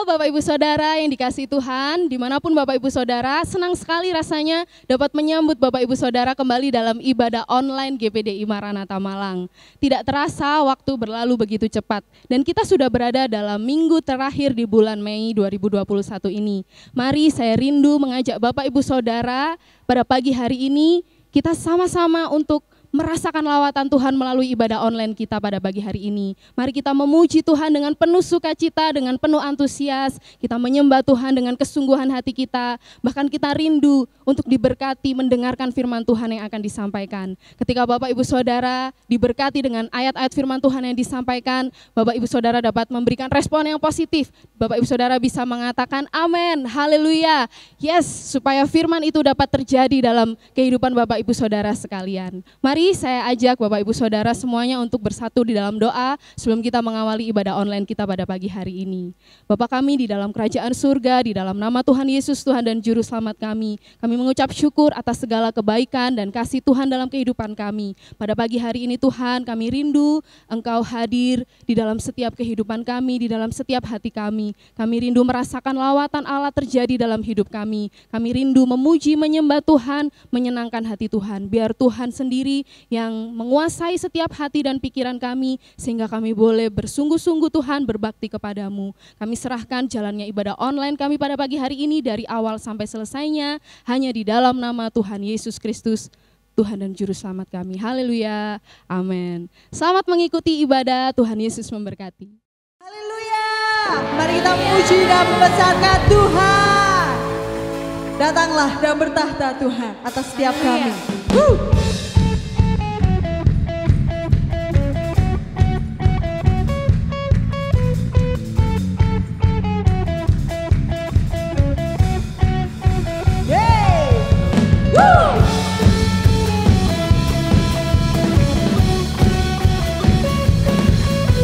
Bapak Ibu Saudara yang dikasihi Tuhan, dimanapun Bapak Ibu Saudara, senang sekali rasanya dapat menyambut Bapak Ibu Saudara kembali dalam ibadah online GPDI Maranatha Malang. Tidak terasa waktu berlalu begitu cepat, dan kita sudah berada dalam minggu terakhir di bulan Mei 2021 ini. Mari saya rindu mengajak Bapak Ibu Saudara pada pagi hari ini, kita sama-sama untuk merasakan lawatan Tuhan melalui ibadah online kita pada pagi hari ini. Mari kita memuji Tuhan dengan penuh sukacita, dengan penuh antusias. Kita menyembah Tuhan dengan kesungguhan hati kita. Bahkan kita rindu untuk diberkati mendengarkan firman Tuhan yang akan disampaikan. Ketika Bapak Ibu Saudara diberkati dengan ayat-ayat firman Tuhan yang disampaikan, Bapak Ibu Saudara dapat memberikan respon yang positif. Bapak Ibu Saudara bisa mengatakan amin, haleluya. Yes, supaya firman itu dapat terjadi dalam kehidupan Bapak Ibu Saudara sekalian. Mari saya ajak Bapak Ibu Saudara semuanya untuk bersatu di dalam doa sebelum kita mengawali ibadah online kita pada pagi hari ini. Bapa kami di dalam kerajaan surga, di dalam nama Tuhan Yesus, Tuhan dan Juru Selamat kami mengucap syukur atas segala kebaikan dan kasih Tuhan dalam kehidupan kami. Pada pagi hari ini Tuhan, kami rindu Engkau hadir di dalam setiap kehidupan kami, di dalam setiap hati kami. Kami rindu merasakan lawatan Allah terjadi dalam hidup kami. Kami rindu memuji, menyembah Tuhan, menyenangkan hati Tuhan. Biar Tuhan sendiri yang menguasai setiap hati dan pikiran kami, sehingga kami boleh bersungguh-sungguh Tuhan berbakti kepadamu. Kami serahkan jalannya ibadah online kami pada pagi hari ini dari awal sampai selesainya, hanya di dalam nama Tuhan Yesus Kristus, Tuhan dan Juru Selamat kami. Haleluya, amin. Selamat mengikuti ibadah, Tuhan Yesus memberkati. Haleluya, mari kita memuji dan membesarkan Tuhan. Datanglah dan bertahta Tuhan atas setiap kami.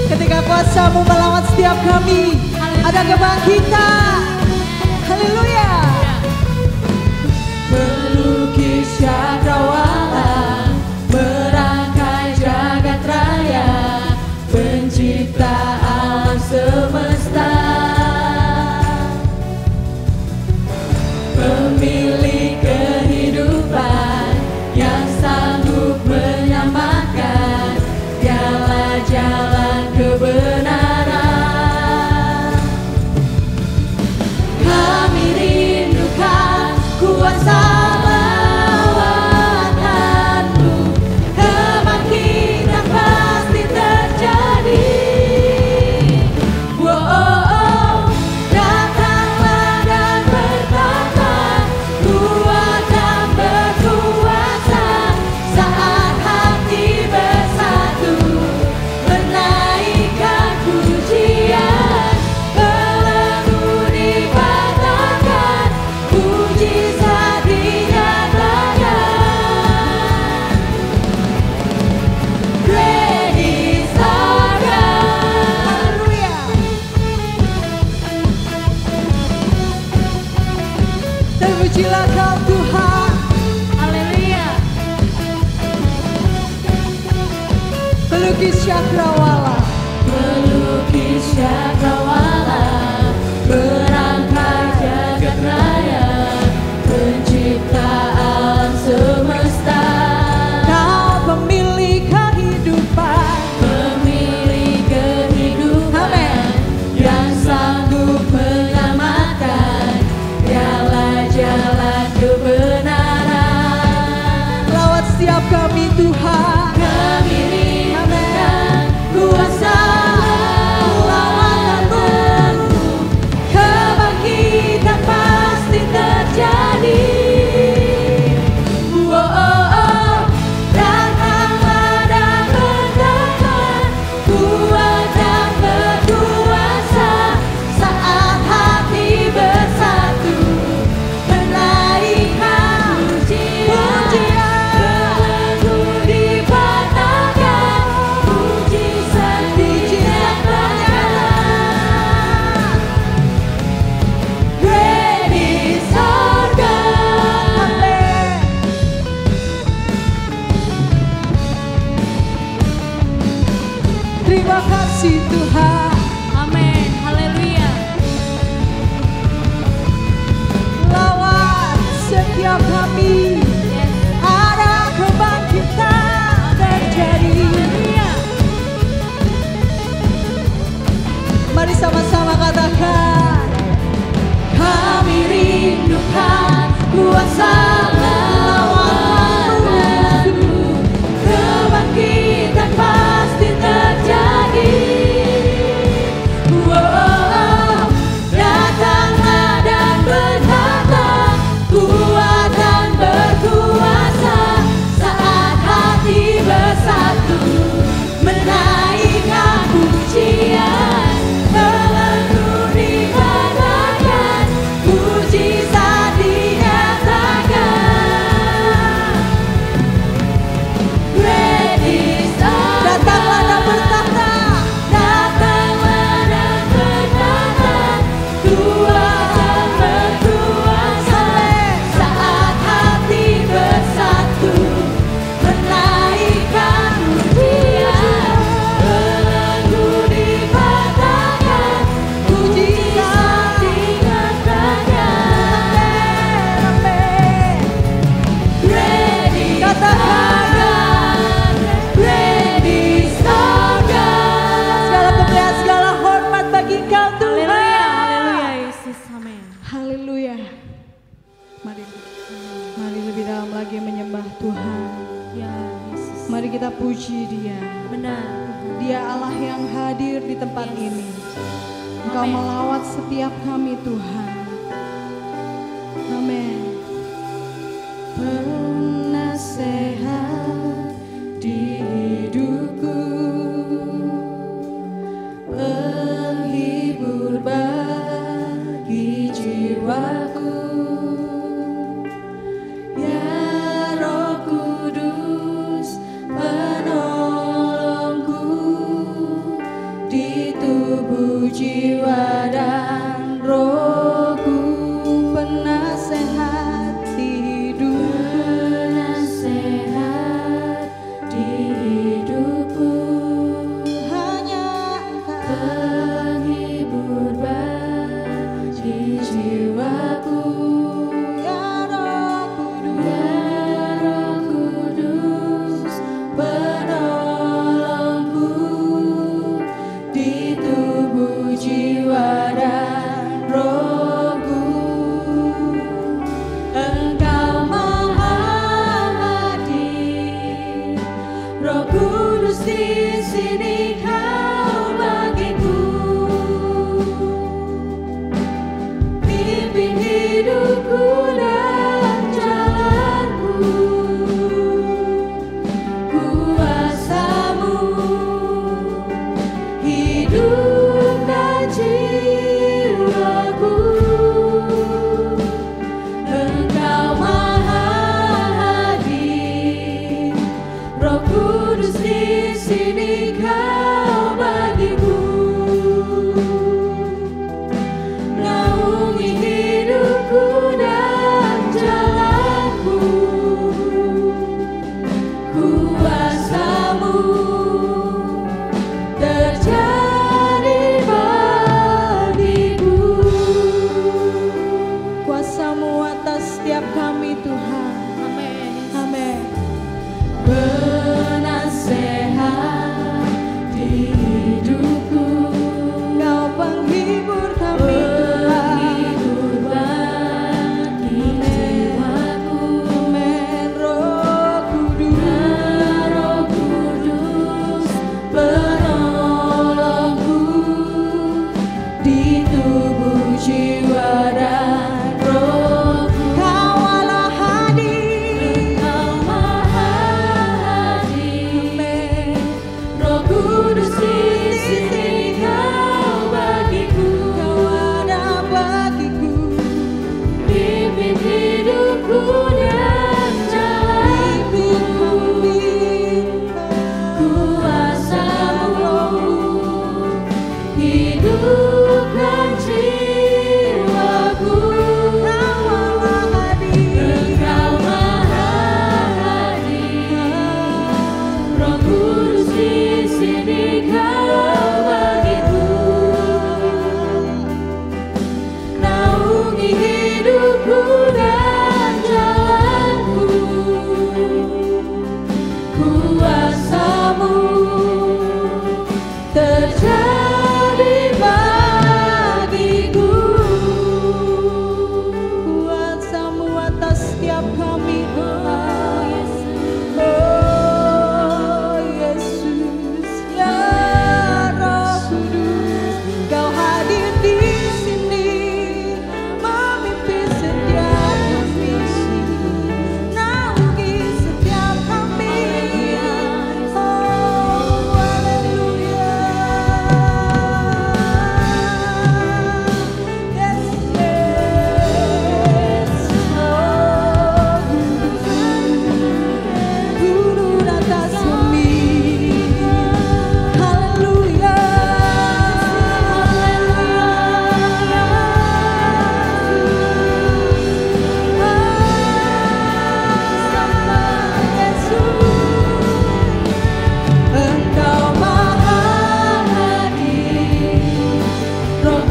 Ketika kuasa-Mu melawat setiap kami, ada kebangkitan. Haleluya. Melukis cakrawala, merangkai jagat raya, pencipta alam semesta, pemilik kehidupan yang sanggup menyamakan segala jalan kebenaran. Kami rindukan kuasa lawatan-Mu, kebangkitan pasti terjadi. Wow, datanglah dan bertahta, kuat dan berkuasa, saat hati bersatu menaikkan pujian, belenggu dipatahkan, mujizat dinyatakan. Great is our God. Haleluya. Terpujilah Kau Tuhan. Haleluya. Pelukis cakrawala, pelukis cakrawala, berangkai jagat raya, pencipta alam semesta. Kau pemilik kehidupan, pemilik kehidupan, amen, yang sanggup menyelamatkan jalan-jalan kebenaran. Lawat setiap kami Tuhan, kami rindukan Tuhan. Kami rindukan kuasa lawan-Mu, kebangkitan pasti terjadi. Wow, datanglah dan bertata, kuat dan berkuasa, saat hati bersatu, menaikkan pujian, belenggu dikatakan, mujizat dinyatakan. Ready, start. Datanglah dan bertata, Datanglah dan bertata, kuat dan berkuasa, saat hati bersatu, menaikkan pujian, belenggu dikatakan, mujizat dinyatakan. Ready, katakan, ready, start. segala kemuliaan, segala hormat bagi Engkau Tuhan. Haleluya Yesus, amin. Haleluya. Mari lebih dalam lagi menyembah Tuhan. Ya Yesus, Mari kita puji Dia. benar. Dia Allah yang hadir di tempat ini. Engkau Amin. melawat setiap kami Tuhan. Amin. Penasehat di hidupku, penghibur bagi jiwaku, ya Roh Kudus penolongku di tubuh, jiwa dan rohku. Penasehat di hidupku,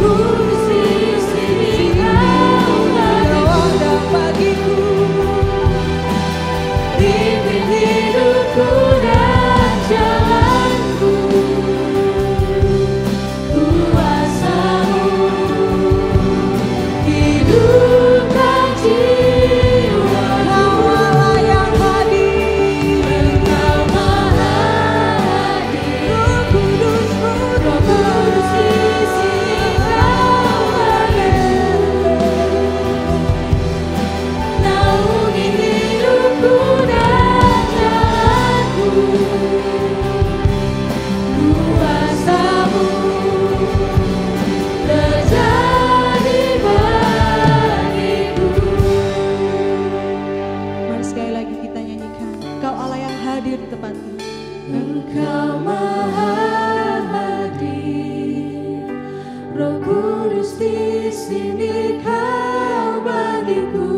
Kudus di sini Kau ada bagiku. Pimpin hidupku dan jalanku. Kuasa-Mu hidupkan jiwa. Kau Allah yang hadir. Engkau Maha hadir. Roh Kudus di sini Kau hadir. Naungi hidupku dan jalanku. Kuasa-Mu terjadi bagiku. Mari sekali lagi kita nyanyikan. Kau Allah yang hadir di tempat ini. Engkau Maha hadir. Roh Kudus di sini Kau bagiku.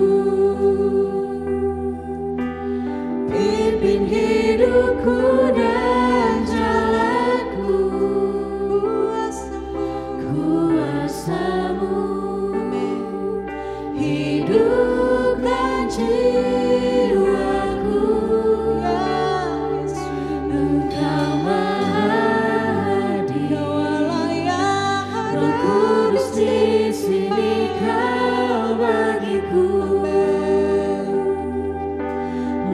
Pimpin hidupku dan jalanku. Kuasa-Mu hidupkan jiwaku. Engkau Maha hadir. Roh Kudus di sini Kau bagiku.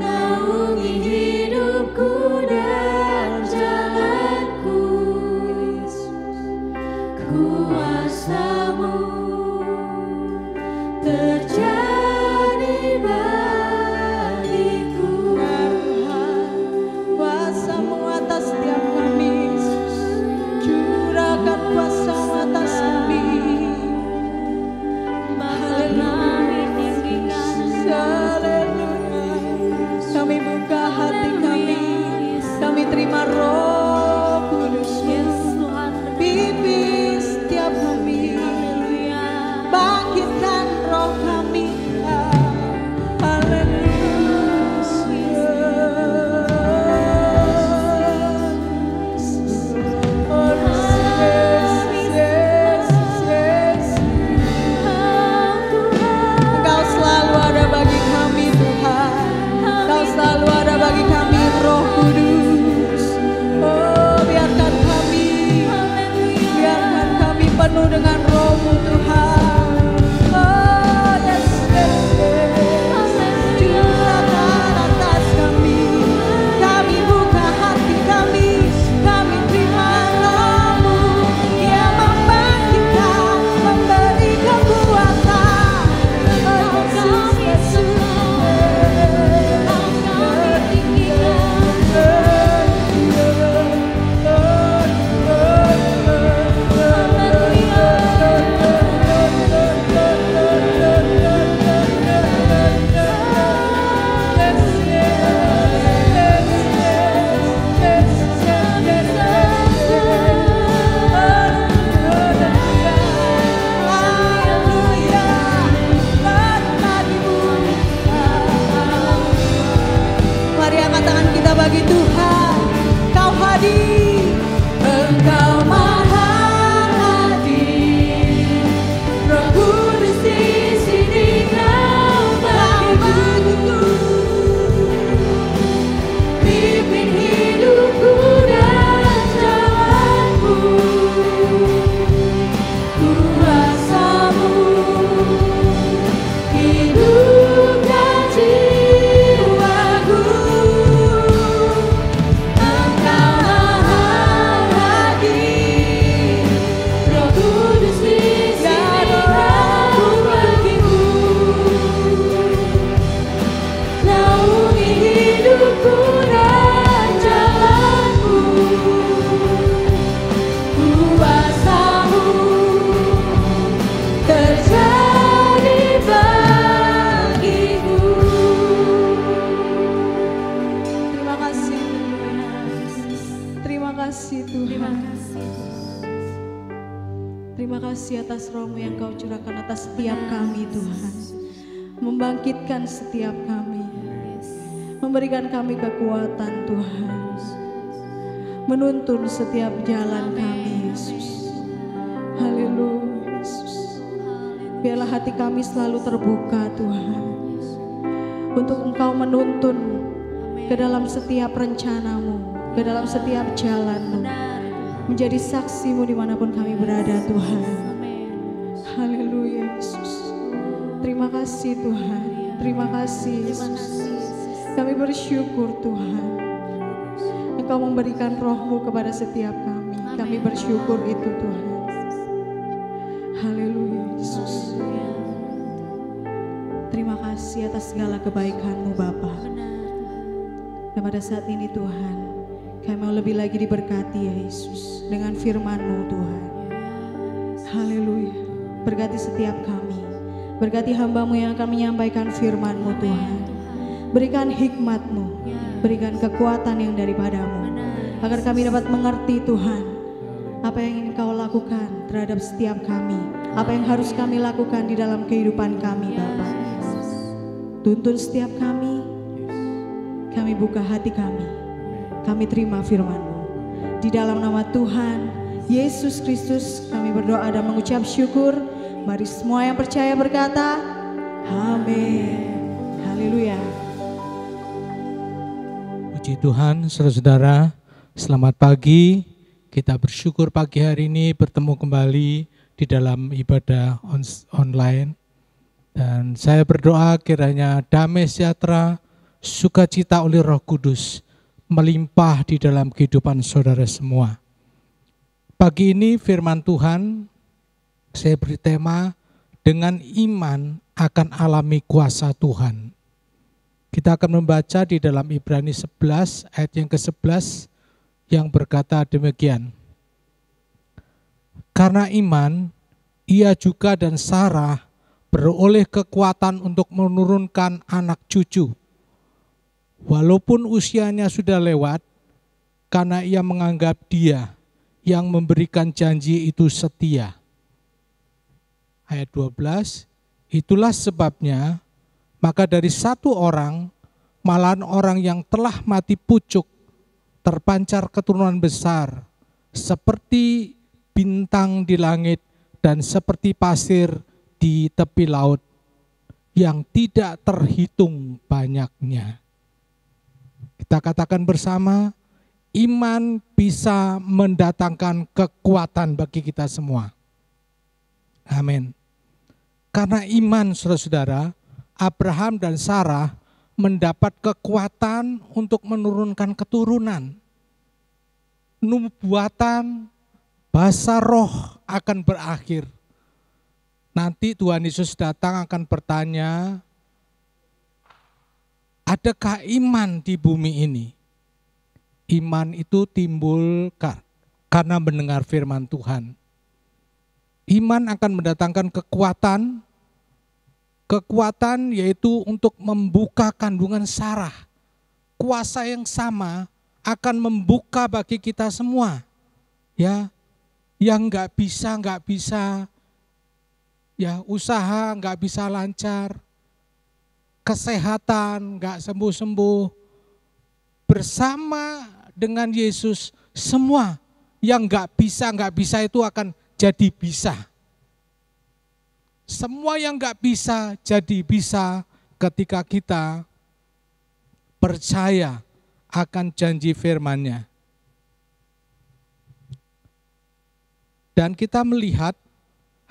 Naungi hidupku dan jalanku. Kuasa-Mu terjadi bagiku. Kuasa-Mu atas setiap kami, Yesus. Curahkan kuasa-Mu atas kami. Haleluya. Kami buka hati kami. Kami terima Roh Kudus-Mu. Pimpin setiap kami. Bangkitkan roh kami. Engkau selalu ada bagi kami, Tuhan. Engkau selalu ada bagi kami, Roh Kudus. Oh, biarkan kami penuh dengan Roh-Mu, Tuhan. Oh, yes, yes, yes. Curahkan atas kami. Kami buka hati kami. Kami terima Roh-Mu yang membangkitkan, memberi kekuatan. Oh, Yesus, Yesus. Mari angkat tangan kita bagi Tuhan. Kau hadir. Engkau Maha hadir. Roh Kudus di sini Kau bagiku. Pimpin hidupku dan jalanku. Kuasa-Mu hidupkan jiwaku. Engkau Maha hadir. Roh Kudus di sini Kau bagiku. Naungi hidupku dan jalanku. Kuasa-Mu terjadi bagiku. Terima kasih. Terima kasih Tuhan. Terima kasih atas Roh-Mu yang Kau curahkan atas setiap kami, Tuhan. Membangkitkan setiap kami. Memberikan kami kekuatan, Tuhan. Menuntun setiap jalan kami, Yesus. Haleluya. Biarlah hati kami selalu terbuka Tuhan, untuk Engkau menuntun ke dalam setiap rencanamu, ke dalam setiap jalanmu, menjadi saksimu dimanapun kami berada Tuhan. Haleluya Yesus. Terima kasih Tuhan, terima kasih Yesus. Kami bersyukur Tuhan, Engkau memberikan roh-Mu kepada setiap kami. Kami bersyukur itu Tuhan. Haleluya Yesus. Terima kasih atas segala kebaikan-Mu Bapa. Dan pada saat ini Tuhan, kami mau lebih lagi diberkati ya Yesus dengan firman-Mu Tuhan. Haleluya. Berkati setiap kami, berkati hamba-Mu yang akan menyampaikan firman-Mu Tuhan. Berikan hikmat-Mu, berikan kekuatan yang daripada-Mu, agar kami dapat mengerti Tuhan apa yang ingin Kau lakukan terhadap setiap kami, apa yang harus kami lakukan di dalam kehidupan kami Bapa. Tuntun setiap kami buka hati kami terima firman-Mu. Di dalam nama Tuhan Yesus Kristus kami berdoa dan mengucap syukur. Mari semua yang percaya berkata, amin. Haleluya. Puji Tuhan, saudara-saudara, selamat pagi. Kita bersyukur pagi hari ini bertemu kembali di dalam ibadah online. Dan saya berdoa kiranya damai sejahtera, sukacita oleh Roh Kudus melimpah di dalam kehidupan saudara semua. Pagi ini firman Tuhan, saya beri tema, dengan iman akan alami kuasa Tuhan. Kita akan membaca di dalam Ibrani 11 ayat yang ke-11 yang berkata demikian. Karena iman, ia juga dan Sarah beroleh kekuatan untuk menurunkan anak cucu. Walaupun usianya sudah lewat, karena ia menganggap Dia yang memberikan janji itu setia. Ayat 12, itulah sebabnya, maka dari satu orang, malahan orang yang telah mati pucuk, terpancar keturunan besar, seperti bintang di langit dan seperti pasir di tepi laut, yang tidak terhitung banyaknya. Kita katakan bersama, iman bisa mendatangkan kekuatan bagi kita semua. Amin. Karena iman saudara-saudara, Abraham dan Sarah mendapat kekuatan untuk menurunkan keturunan. Nubuatan, bahasa roh akan berakhir. Nanti Tuhan Yesus datang akan bertanya, adakah iman di bumi ini? Iman itu timbul karena mendengar firman Tuhan. Iman akan mendatangkan kekuatan yaitu untuk membuka kandungan Sarah. Kuasa yang sama akan membuka bagi kita semua. Ya, yang nggak bisa, ya usaha nggak bisa lancar, kesehatan nggak sembuh-sembuh. Bersama dengan Yesus, semua yang nggak bisa itu akan jadi bisa. Semua yang nggak bisa jadi bisa ketika kita percaya akan janji firman-Nya. Dan kita melihat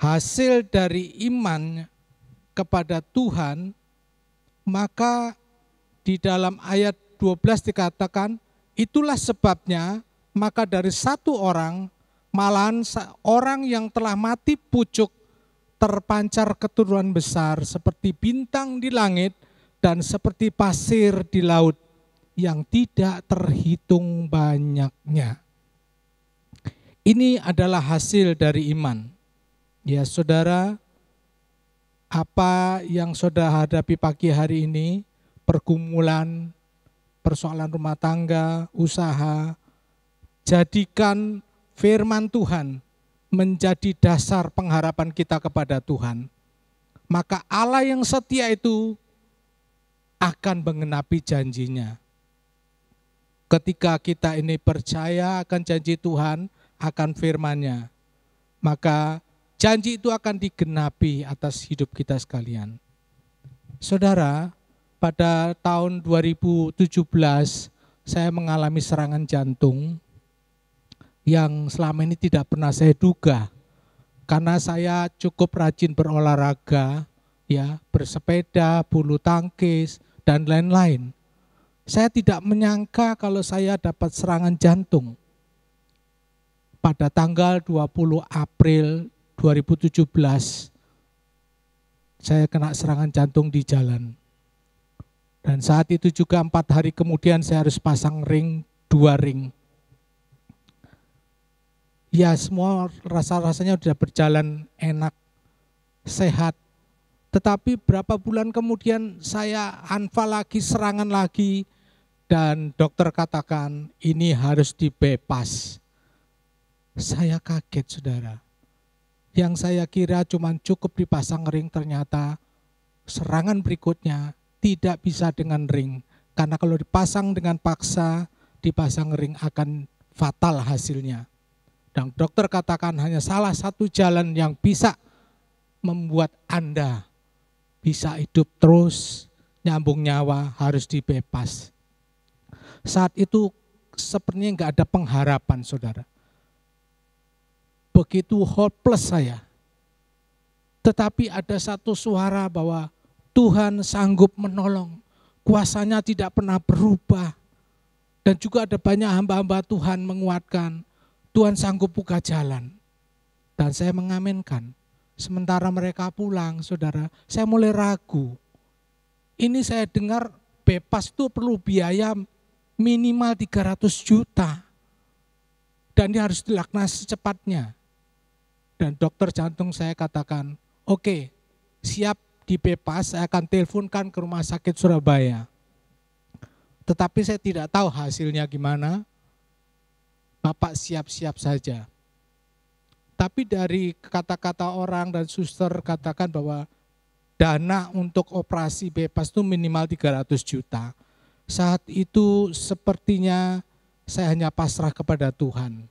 hasil dari iman kepada Tuhan, maka di dalam ayat 12 dikatakan, itulah sebabnya maka dari satu orang, malahan orang yang telah mati pucuk, terpancar keturunan besar seperti bintang di langit dan seperti pasir di laut yang tidak terhitung banyaknya. Ini adalah hasil dari iman. Ya saudara, apa yang saudara hadapi pagi hari ini, pergumulan, persoalan rumah tangga, usaha, jadikan firman Tuhan menjadi dasar pengharapan kita kepada Tuhan. Maka Allah yang setia itu akan menggenapi janjinya. Ketika kita ini percaya akan janji Tuhan, akan firman-Nya, maka janji itu akan digenapi atas hidup kita sekalian. Saudara, pada tahun 2017 saya mengalami serangan jantung yang selama ini tidak pernah saya duga. Karena saya cukup rajin berolahraga, ya, bersepeda, bulu tangkis, dan lain-lain. Saya tidak menyangka kalau saya dapat serangan jantung. Pada tanggal 20 April 2017, saya kena serangan jantung di jalan. Dan saat itu juga 4 hari kemudian saya harus pasang ring, 2 ring. Ya, semua rasanya sudah berjalan enak, sehat. Tetapi berapa bulan kemudian saya anfal lagi, serangan lagi, dan dokter katakan ini harus dibepas. Saya kaget, saudara. Yang saya kira cuma cukup dipasang ring, ternyata serangan berikutnya tidak bisa dengan ring. Karena kalau dipasang dengan paksa, dipasang ring akan fatal hasilnya. Dan dokter katakan hanya salah satu jalan yang bisa membuat Anda bisa hidup terus, nyambung nyawa, harus dibepas. Saat itu sepertinya enggak ada pengharapan, saudara. Begitu hopeless saya. Tetapi ada satu suara bahwa Tuhan sanggup menolong. Kuasanya tidak pernah berubah. Dan juga ada banyak hamba-hamba Tuhan menguatkan. Tuhan sanggup buka jalan. Dan saya mengaminkan. Sementara mereka pulang, saudara, saya mulai ragu. Ini saya dengar bebas itu perlu biaya minimal 300 juta. Dan dia harus dilakukan secepatnya. Dan dokter jantung saya katakan, oke, siap dibebas, saya akan teleponkan ke rumah sakit Surabaya. Tetapi saya tidak tahu hasilnya gimana. Bapak siap-siap saja. Tapi dari kata-kata orang dan suster katakan bahwa dana untuk operasi bebas itu minimal 300 juta. Saat itu sepertinya saya hanya pasrah kepada Tuhan.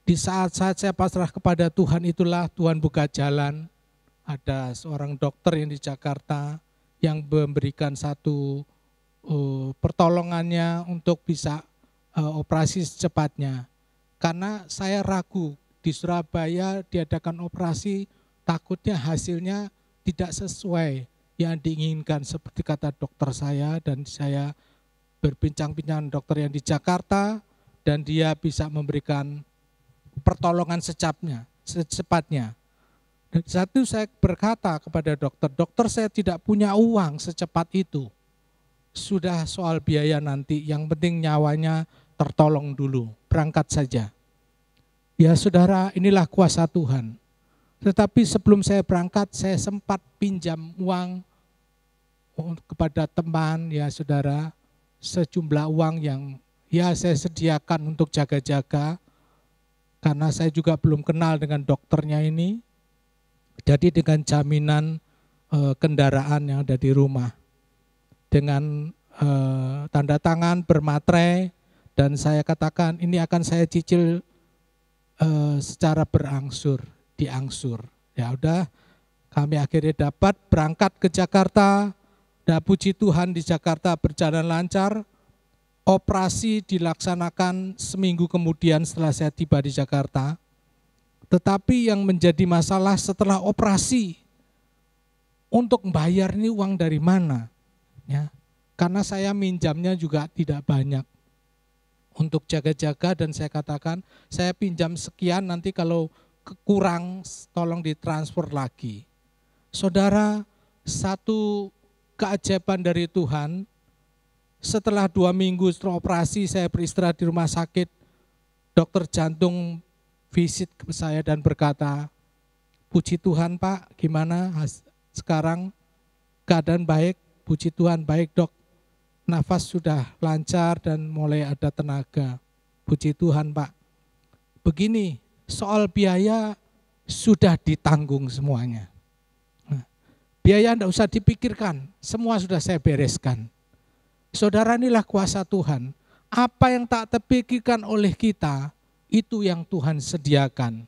Di saat-saat saya pasrah kepada Tuhan itulah Tuhan buka jalan. Ada seorang dokter yang di Jakarta yang memberikan satu pertolongannya untuk bisa operasi secepatnya. Karena saya ragu di Surabaya diadakan operasi, takutnya hasilnya tidak sesuai yang diinginkan seperti kata dokter saya, dan saya berbincang-bincang dokter yang di Jakarta dan dia bisa memberikan pertolongan secepatnya. Dan saat itu saya berkata kepada dokter, dokter saya tidak punya uang secepat itu. Sudah soal biaya nanti, yang penting nyawanya tertolong dulu, berangkat saja. Ya saudara, inilah kuasa Tuhan. Tetapi sebelum saya berangkat, saya sempat pinjam uang kepada teman, ya saudara, sejumlah uang yang ya saya sediakan untuk jaga-jaga. Karena saya juga belum kenal dengan dokternya ini. Jadi dengan jaminan kendaraan yang ada di rumah. Dengan tanda tangan bermaterai, dan saya katakan ini akan saya cicil secara berangsur, diangsur. Ya udah, kami akhirnya dapat berangkat ke Jakarta. Dan puji Tuhan di Jakarta berjalan lancar. Operasi dilaksanakan seminggu kemudian setelah saya tiba di Jakarta. Tetapi yang menjadi masalah setelah operasi, untuk membayar ini uang dari mana? Ya, karena saya minjamnya juga tidak banyak untuk jaga-jaga, dan saya katakan saya pinjam sekian, nanti kalau kurang tolong ditransfer lagi. Saudara, satu keajaiban dari Tuhan, setelah 2 minggu setelah operasi saya beristirahat di rumah sakit, dokter jantung visit ke saya dan berkata, puji Tuhan Pak, gimana sekarang keadaan baik? Puji Tuhan baik dok, nafas sudah lancar dan mulai ada tenaga. Puji Tuhan Pak. Begini, soal biaya sudah ditanggung semuanya. Nah, biaya tidak usah dipikirkan, semua sudah saya bereskan. Saudara, inilah kuasa Tuhan. Apa yang tak terpikirkan oleh kita, itu yang Tuhan sediakan.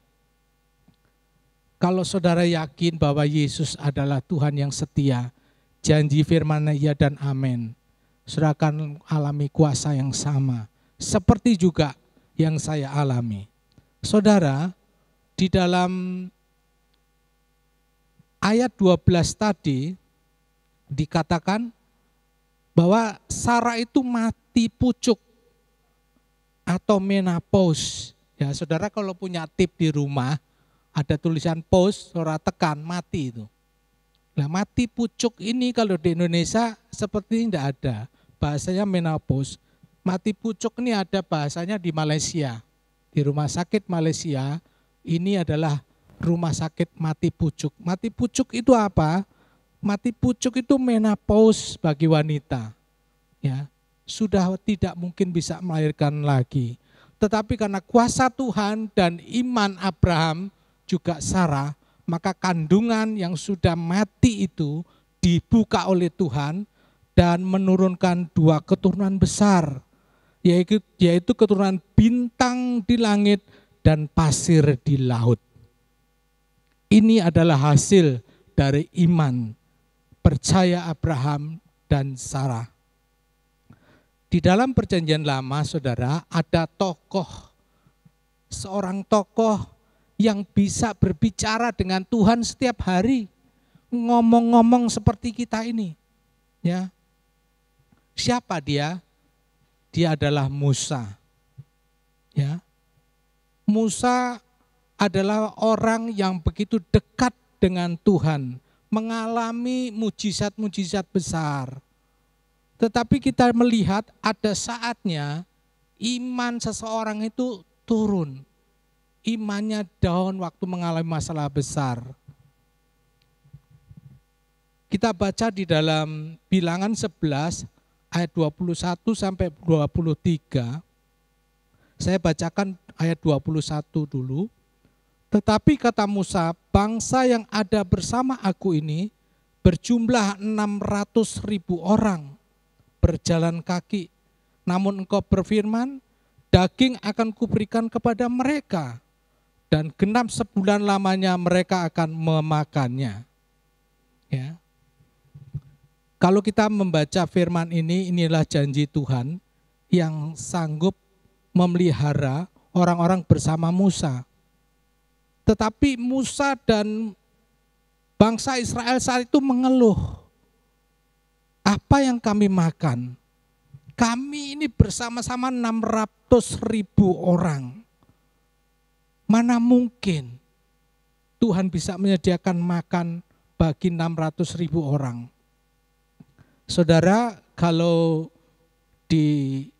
Kalau saudara yakin bahwa Yesus adalah Tuhan yang setia, janji firman-Nya ya dan amin, saudara akan alami kuasa yang sama, seperti juga yang saya alami. Saudara, di dalam ayat 12 tadi dikatakan bahwa Sarah itu mati pucuk atau menopause. Ya, saudara kalau punya tip di rumah, ada tulisan pause, saudara tekan, mati itu. Nah, mati pucuk ini kalau di Indonesia seperti tidak ada. Bahasanya menopause. Mati pucuk ini ada bahasanya di Malaysia. Di rumah sakit Malaysia, ini adalah rumah sakit mati pucuk. Mati pucuk itu apa? Mati pucuk itu menopause bagi wanita. Ya, sudah tidak mungkin bisa melahirkan lagi. Tetapi karena kuasa Tuhan dan iman Abraham juga Sarah, maka kandungan yang sudah mati itu dibuka oleh Tuhan dan menurunkan 2 keturunan besar, yaitu keturunan bintang di langit dan pasir di laut. Ini adalah hasil dari iman, percaya Abraham dan Sarah. Di dalam perjanjian lama, saudara, ada seorang tokoh yang bisa berbicara dengan Tuhan setiap hari, ngomong-ngomong seperti kita ini. Ya, siapa dia? Dia adalah Musa. Ya, Musa adalah orang yang begitu dekat dengan Tuhan, mengalami mujizat-mujizat besar. Tetapi kita melihat ada saatnya iman seseorang itu turun. Imannya down waktu mengalami masalah besar. Kita baca di dalam Bilangan 11 ayat 21 sampai 23. Saya bacakan ayat 21 dulu. Tetapi kata Musa, bangsa yang ada bersama aku ini berjumlah 600.000 orang berjalan kaki. Namun engkau berfirman, daging akan kuberikan kepada mereka, dan genap sebulan lamanya mereka akan memakannya. Ya. Kalau kita membaca firman ini, inilah janji Tuhan yang sanggup memelihara orang-orang bersama Musa. Tetapi Musa dan bangsa Israel saat itu mengeluh. Apa yang kami makan? Kami ini bersama-sama 600.000 orang. Mana mungkin Tuhan bisa menyediakan makan bagi 600.000 orang. Saudara, kalau di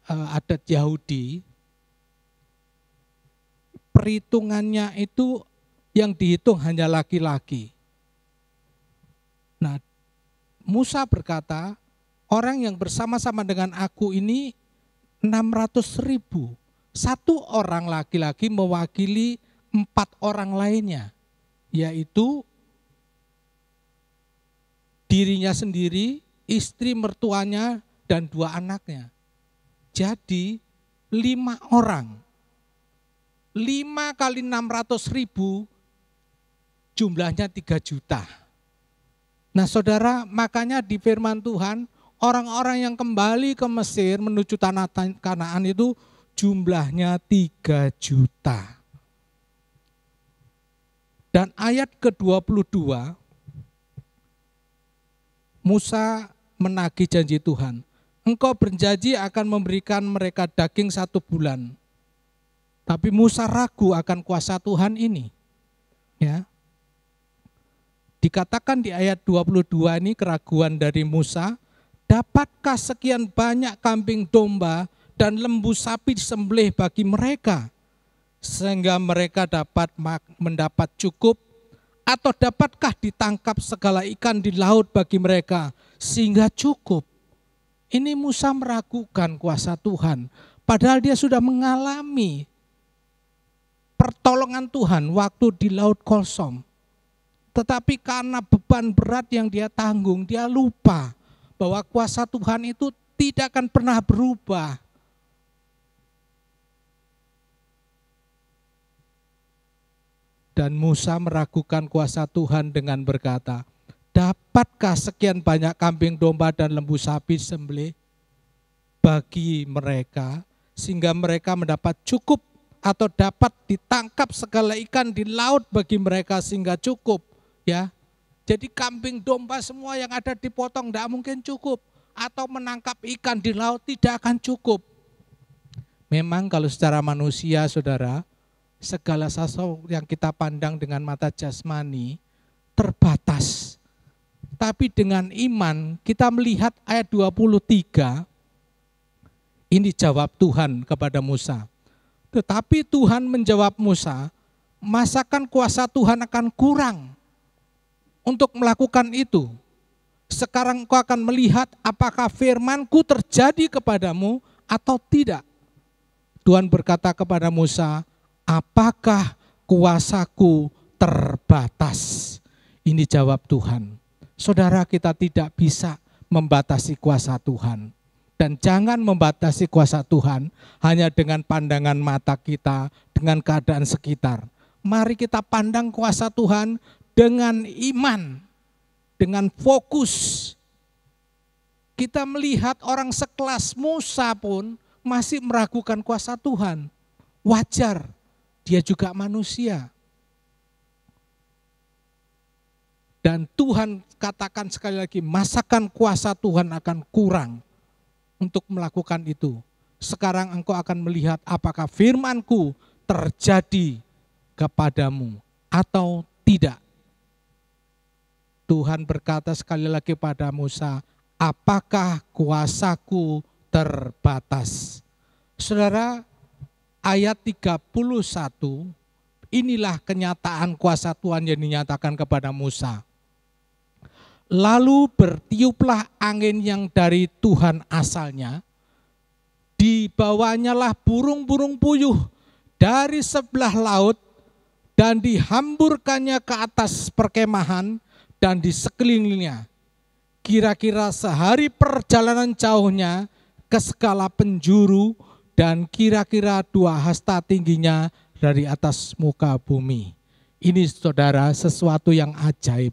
adat Yahudi, perhitungannya itu yang dihitung hanya laki-laki. Nah, Musa berkata, orang yang bersama-sama dengan aku ini 600.000. Satu orang laki-laki mewakili 4 orang lainnya, yaitu dirinya sendiri, istri mertuanya, dan 2 anaknya. Jadi 5 orang. 5 kali 600.000 jumlahnya 3 juta. Nah saudara, makanya di firman Tuhan, orang-orang yang kembali ke Mesir menuju tanah Kanaan itu jumlahnya 3 juta. Dan ayat ke-22, Musa menagih janji Tuhan. Engkau berjanji akan memberikan mereka daging 1 bulan. Tapi Musa ragu akan kuasa Tuhan ini. Ya. Dikatakan di ayat 22 ini keraguan dari Musa, dapatkah sekian banyak kambing domba dan lembu sapi disembelih bagi mereka, sehingga mereka dapat mendapat cukup, atau dapatkah ditangkap segala ikan di laut bagi mereka, sehingga cukup. Ini Musa meragukan kuasa Tuhan, padahal dia sudah mengalami pertolongan Tuhan waktu di Laut Kolsom. Tetapi karena beban berat yang dia tanggung, dia lupa bahwa kuasa Tuhan itu tidak akan pernah berubah. Dan Musa meragukan kuasa Tuhan dengan berkata, dapatkah sekian banyak kambing domba dan lembu sapi sembelih bagi mereka, sehingga mereka mendapat cukup, atau dapat ditangkap segala ikan di laut bagi mereka sehingga cukup. Ya, jadi kambing domba semua yang ada dipotong tidak mungkin cukup, atau menangkap ikan di laut tidak akan cukup. Memang kalau secara manusia, saudara, segala sesuatu yang kita pandang dengan mata jasmani terbatas. Tapi dengan iman kita melihat ayat 23, ini jawab Tuhan kepada Musa. Tetapi Tuhan menjawab Musa, masakan kuasa Tuhan akan kurang untuk melakukan itu? Sekarang engkau akan melihat apakah firman-Ku terjadi kepadamu atau tidak. Tuhan berkata kepada Musa, apakah kuasa-Ku terbatas? Ini jawab Tuhan. Saudara, kita tidak bisa membatasi kuasa Tuhan. Dan jangan membatasi kuasa Tuhan hanya dengan pandangan mata kita, dengan keadaan sekitar. Mari kita pandang kuasa Tuhan dengan iman, dengan fokus. Kita melihat orang sekelas Musa pun masih meragukan kuasa Tuhan. Wajar, dia juga manusia. Dan Tuhan katakan sekali lagi, masakan kuasa Tuhan akan kurang untuk melakukan itu. Sekarang engkau akan melihat apakah firman-Ku terjadi kepadamu atau tidak. Tuhan berkata sekali lagi pada Musa, apakah kuasa-Ku terbatas? Saudara, ayat 31, inilah kenyataan kuasa Tuhan yang dinyatakan kepada Musa. Lalu bertiuplah angin yang dari Tuhan asalnya, dibawanyalah burung-burung puyuh dari sebelah laut dan dihamburkannya ke atas perkemahan dan di sekelilingnya. Kira-kira sehari perjalanan jauhnya ke segala penjuru dan kira-kira 2 hasta tingginya dari atas muka bumi. Ini saudara sesuatu yang ajaib.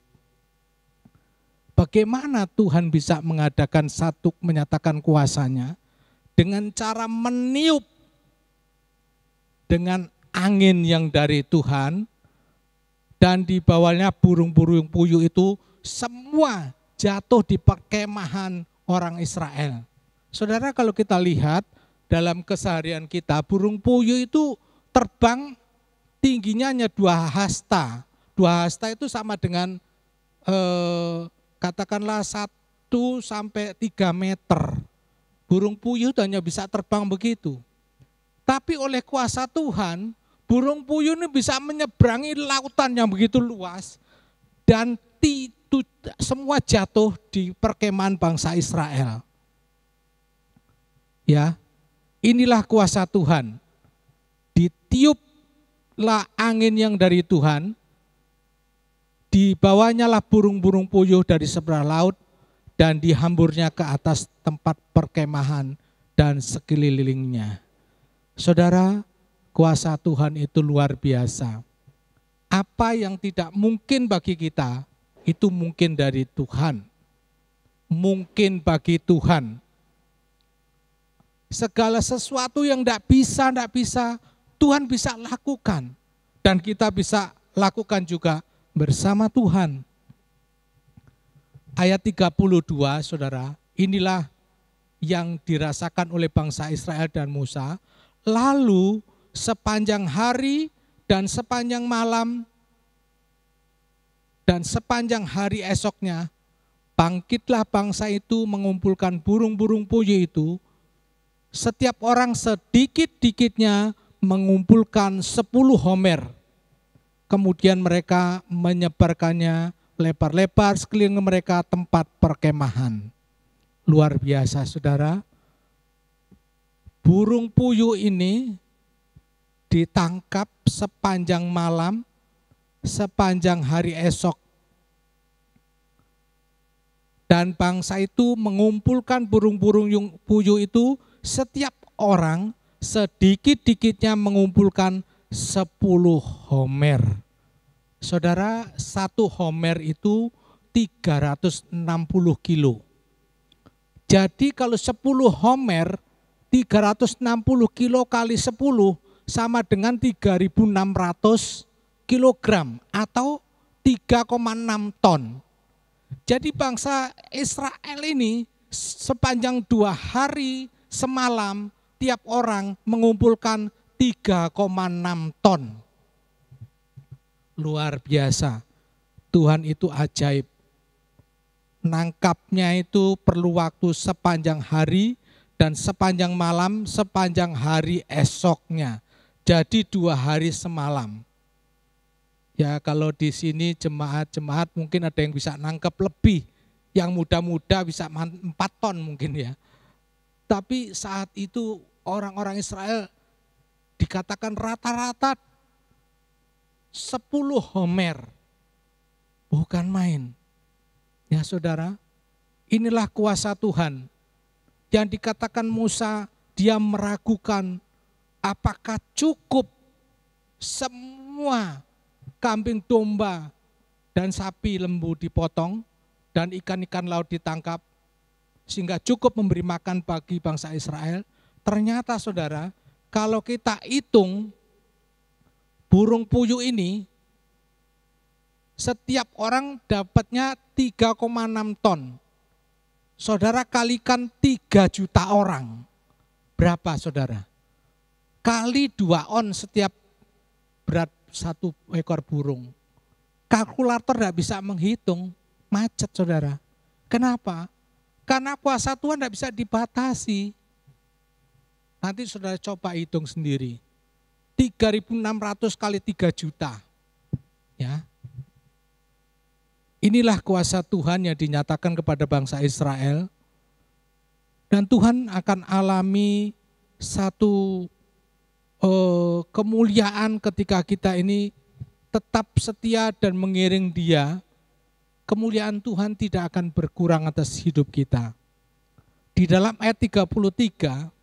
Bagaimana Tuhan bisa menyatakan kuasanya dengan cara meniup dengan angin yang dari Tuhan dan di bawahnya burung-burung puyuh itu semua jatuh di perkemahan orang Israel. Saudara, kalau kita lihat dalam keseharian kita, burung puyuh itu terbang tingginya hanya 2 hasta. 2 hasta itu sama dengan katakanlah 1 sampai 3 meter. Burung puyuh hanya bisa terbang begitu. Tapi oleh kuasa Tuhan, burung puyuh ini bisa menyeberangi lautan yang begitu luas dan semua jatuh di perkemahan bangsa Israel. Ya, inilah kuasa Tuhan. Ditiuplah angin yang dari Tuhan, dibawanyalah burung-burung puyuh dari sebelah laut dan dihamburnya ke atas tempat perkemahan dan sekelilingnya. Saudara, kuasa Tuhan itu luar biasa. Apa yang tidak mungkin bagi kita, itu mungkin dari Tuhan. Mungkin bagi Tuhan. Segala sesuatu yang tidak bisa, Tuhan bisa lakukan. Dan kita bisa lakukan juga bersama Tuhan. Ayat 32, saudara, inilah yang dirasakan oleh bangsa Israel dan Musa. Lalu sepanjang hari dan sepanjang malam dan sepanjang hari esoknya, bangkitlah bangsa itu mengumpulkan burung-burung puyuh itu. Setiap orang sedikit-dikitnya mengumpulkan 10 homer. Kemudian mereka menyebarkannya lebar-lebar sekeliling mereka tempat perkemahan. Luar biasa, saudara. Burung puyuh ini ditangkap sepanjang malam, sepanjang hari esok. Dan bangsa itu mengumpulkan burung-burung puyuh itu, setiap orang sedikit-dikitnya mengumpulkan 10 homer. Saudara, 1 homer itu 360 kilo. Jadi kalau 10 homer, 360 kilo kali 10 sama dengan 3.600 kilogram atau 3,6 ton. Jadi bangsa Israel ini sepanjang 2 hari semalam tiap orang mengumpulkan 3,6 ton. Luar biasa. Tuhan itu ajaib. Nangkapnya itu perlu waktu sepanjang hari dan sepanjang malam, sepanjang hari esoknya. Jadi 2 hari semalam. Ya kalau di sini jemaat-jemaat mungkin ada yang bisa nangkep lebih. Yang muda-muda bisa 4 ton mungkin ya. Tapi saat itu orang-orang Israel dikatakan rata-rata 10 homer. Bukan main. Ya saudara, inilah kuasa Tuhan. Yang dikatakan Musa, dia meragukan apakah cukup semua kambing domba dan sapi lembu dipotong dan ikan-ikan laut ditangkap sehingga cukup memberi makan bagi bangsa Israel. Ternyata saudara, kalau kita hitung burung puyuh ini, setiap orang dapatnya 3,6 ton. Saudara kalikan 3 juta orang. Berapa saudara? Kali 2 on setiap berat 1 ekor burung. Kalkulator tidak bisa menghitung, macet saudara. Kenapa? Karena kuasa Tuhan tidak bisa dibatasi. Nanti saudara coba hitung sendiri. 3.600 kali 3 juta. Ya. Inilah kuasa Tuhan yang dinyatakan kepada bangsa Israel. Dan Tuhan akan alami satu kemuliaan ketika kita ini tetap setia dan mengiring Dia. Kemuliaan Tuhan tidak akan berkurang atas hidup kita. Di dalam ayat 33,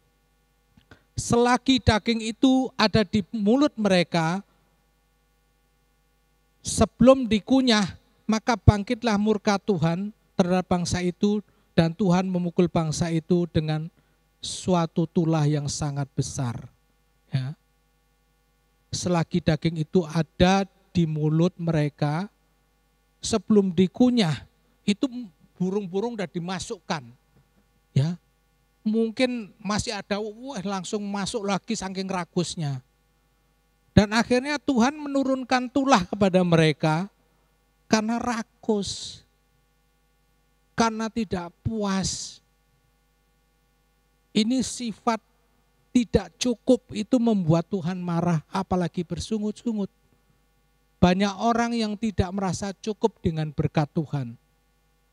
selagi daging itu ada di mulut mereka, sebelum dikunyah, maka bangkitlah murka Tuhan terhadap bangsa itu dan Tuhan memukul bangsa itu dengan suatu tulah yang sangat besar. Ya. Selagi daging itu ada di mulut mereka, sebelum dikunyah, itu burung-burung sudah dimasukkan. Ya. Mungkin masih ada, langsung masuk lagi saking ragusnya. Dan akhirnya Tuhan menurunkan tulah kepada mereka, karena rakus, karena tidak puas. Ini sifat tidak cukup itu membuat Tuhan marah, apalagi bersungut-sungut. Banyak orang yang tidak merasa cukup dengan berkat Tuhan.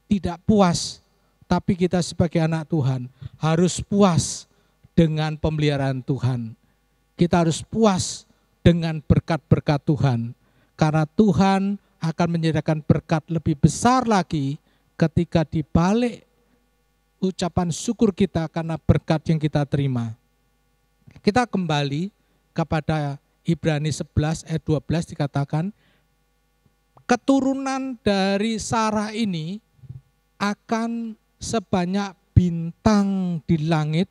Tidak puas, tapi kita sebagai anak Tuhan harus puas dengan pemeliharaan Tuhan. Kita harus puas dengan berkat-berkat Tuhan. Karena Tuhan akan menyediakan berkat lebih besar lagi ketika dibalik ucapan syukur kita karena berkat yang kita terima. Kita kembali kepada Ibrani 11 ayat 12 dikatakan, keturunan dari Sarah ini akan sebanyak bintang di langit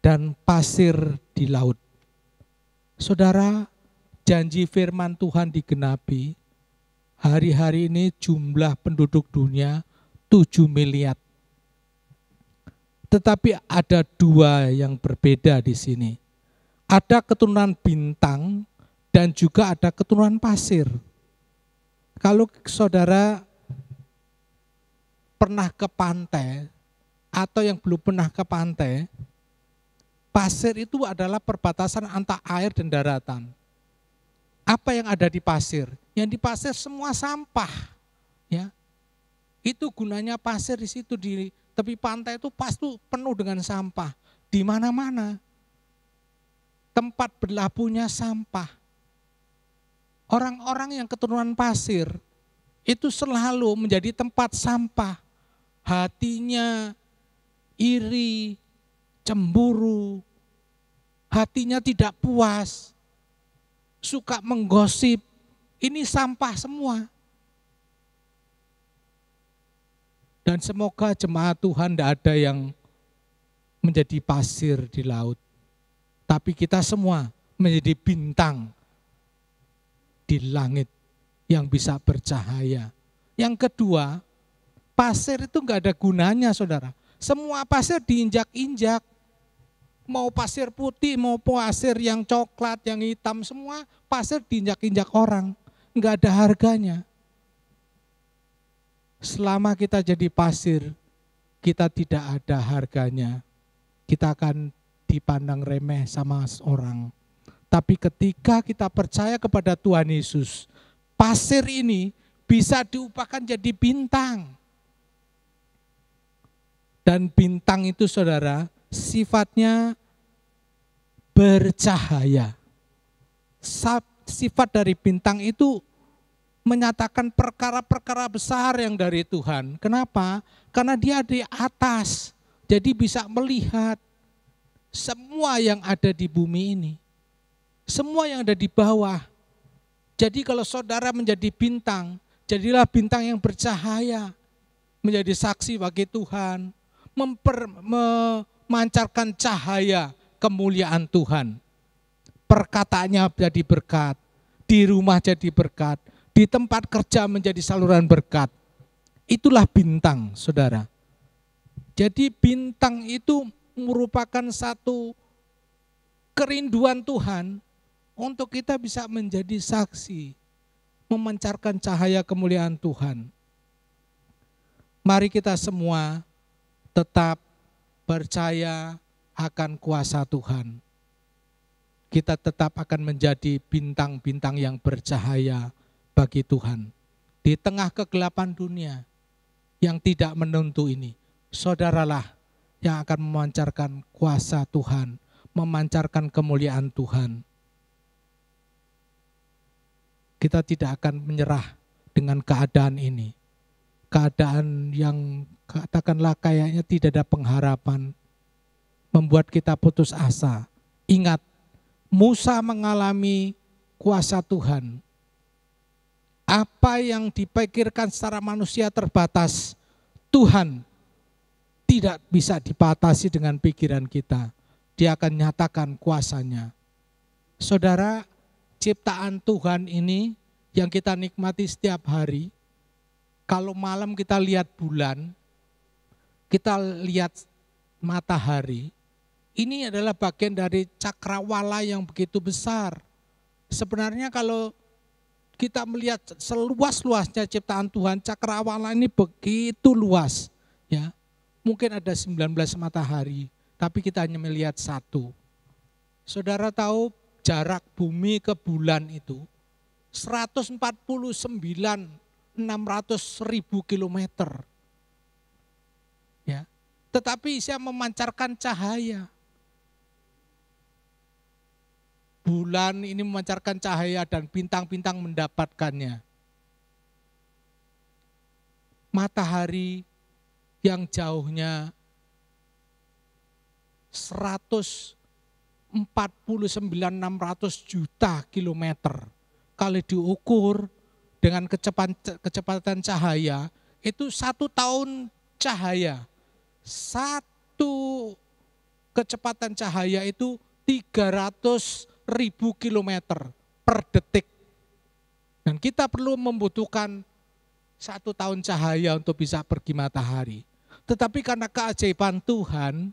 dan pasir di laut. Saudara, janji firman Tuhan digenapi. Hari-hari ini jumlah penduduk dunia 7 miliar. Tetapi ada 2 yang berbeda di sini. Ada keturunan bintang dan juga ada keturunan pasir. Kalau saudara pernah ke pantai atau yang belum pernah ke pantai, pasir itu adalah perbatasan antara air dan daratan. Apa yang ada di pasir? Yang di pasir semua sampah, ya. Itu gunanya pasir di situ di tepi pantai itu pasti penuh dengan sampah. Di mana-mana tempat berlabuhnya sampah. Orang-orang yang keturunan pasir itu selalu menjadi tempat sampah. Hatinya iri, cemburu, hatinya tidak puas, suka menggosip, Ini sampah semua. Dan semoga jemaat Tuhan tidak ada yang menjadi pasir di laut. Tapi kita semua menjadi bintang di langit yang bisa bercahaya. Yang kedua, pasir itu enggak ada gunanya, saudara. Semua pasir diinjak-injak. Mau pasir putih, mau pasir yang coklat, yang hitam, semua pasir diinjak-injak orang. Enggak ada harganya. Selama kita jadi pasir, kita tidak ada harganya. Kita akan dipandang remeh sama orang. Tapi ketika kita percaya kepada Tuhan Yesus, pasir ini bisa diubahkan jadi bintang. Dan bintang itu, saudara, sifatnya bercahaya. Sifat dari bintang itu menyatakan perkara-perkara besar yang dari Tuhan. Kenapa? Karena dia di atas, jadi bisa melihat semua yang ada di bumi ini. Semua yang ada di bawah. Jadi kalau saudara menjadi bintang, jadilah bintang yang bercahaya. Menjadi saksi bagi Tuhan. Memancarkan cahaya kemuliaan Tuhan. Perkataannya jadi berkat. Di rumah jadi berkat. Di tempat kerja menjadi saluran berkat. Itulah bintang, saudara. Jadi bintang itu merupakan satu kerinduan Tuhan untuk kita bisa menjadi saksi, memancarkan cahaya kemuliaan Tuhan. Mari kita semua tetap percaya akan kuasa Tuhan. Kita tetap akan menjadi bintang-bintang yang bercahaya bagi Tuhan. Di tengah kegelapan dunia yang tidak menentu ini, saudaralah yang akan memancarkan kuasa Tuhan, memancarkan kemuliaan Tuhan. Kita tidak akan menyerah dengan keadaan ini. Keadaan yang katakanlah kayaknya tidak ada pengharapan, membuat kita putus asa. Ingat, Musa mengalami kuasa Tuhan. Apa yang dipikirkan secara manusia terbatas, Tuhan tidak bisa dibatasi dengan pikiran kita. Dia akan nyatakan kuasanya. Saudara, ciptaan Tuhan ini yang kita nikmati setiap hari, kalau malam kita lihat bulan, kita lihat matahari, ini adalah bagian dari cakrawala yang begitu besar. Sebenarnya kalau kita melihat seluas-luasnya ciptaan Tuhan, cakrawala ini begitu luas. Ya, mungkin ada 19 matahari, tapi kita hanya melihat satu. Saudara tahu jarak bumi ke bulan itu 149.600.000 kilometer. Ya, tetapi saya memancarkan cahaya. Bulan ini memancarkan cahaya dan bintang-bintang mendapatkannya. Matahari yang jauhnya 149.600 juta kilometer. Kalau diukur dengan kecepatan cahaya, itu 1 tahun cahaya. 1 kecepatan cahaya itu 300.000 kilometer per detik. Dan kita perlu membutuhkan 1 tahun cahaya untuk bisa pergi matahari. Tetapi karena keajaiban Tuhan,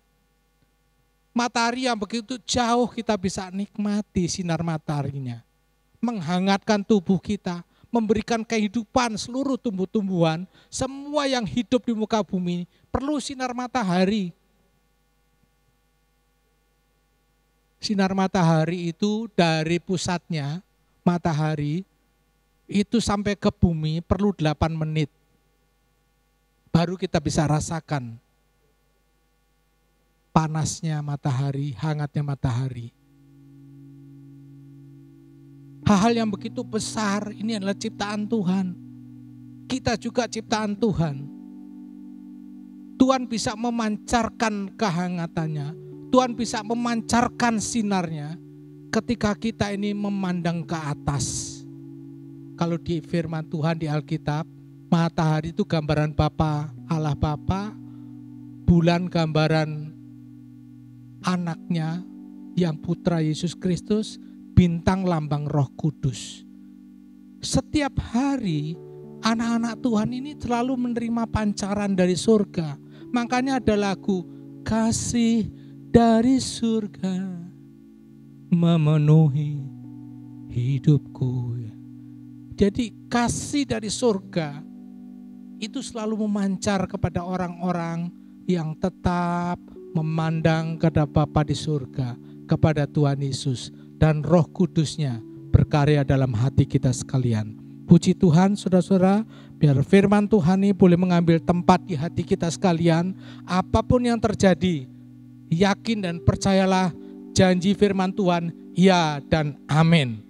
matahari yang begitu jauh kita bisa nikmati sinar mataharinya. Menghangatkan tubuh kita, memberikan kehidupan seluruh tumbuh-tumbuhan, semua yang hidup di muka bumi perlu sinar matahari. Sinar matahari itu dari pusatnya, matahari, itu sampai ke bumi perlu 8 menit. Baru kita bisa rasakan panasnya matahari, hangatnya matahari. Hal-hal yang begitu besar, ini adalah ciptaan Tuhan. Kita juga ciptaan Tuhan. Tuhan bisa memancarkan kehangatannya. Tuhan bisa memancarkan sinarnya ketika kita ini memandang ke atas. Kalau di firman Tuhan di Alkitab, matahari itu gambaran Bapa, Allah Bapa, bulan gambaran anaknya yang putra Yesus Kristus, bintang lambang Roh Kudus. Setiap hari anak-anak Tuhan ini selalu menerima pancaran dari surga. Makanya ada lagu kasih dari surga memenuhi hidupku. Jadi kasih dari surga itu selalu memancar kepada orang-orang yang tetap memandang kepada Bapa di surga, kepada Tuhan Yesus, dan Roh Kudusnya berkarya dalam hati kita sekalian. Puji Tuhan saudara-saudara, biar firman Tuhan ini boleh mengambil tempat di hati kita sekalian. Apapun yang terjadi, yakin dan percayalah janji firman Tuhan, ya dan amin.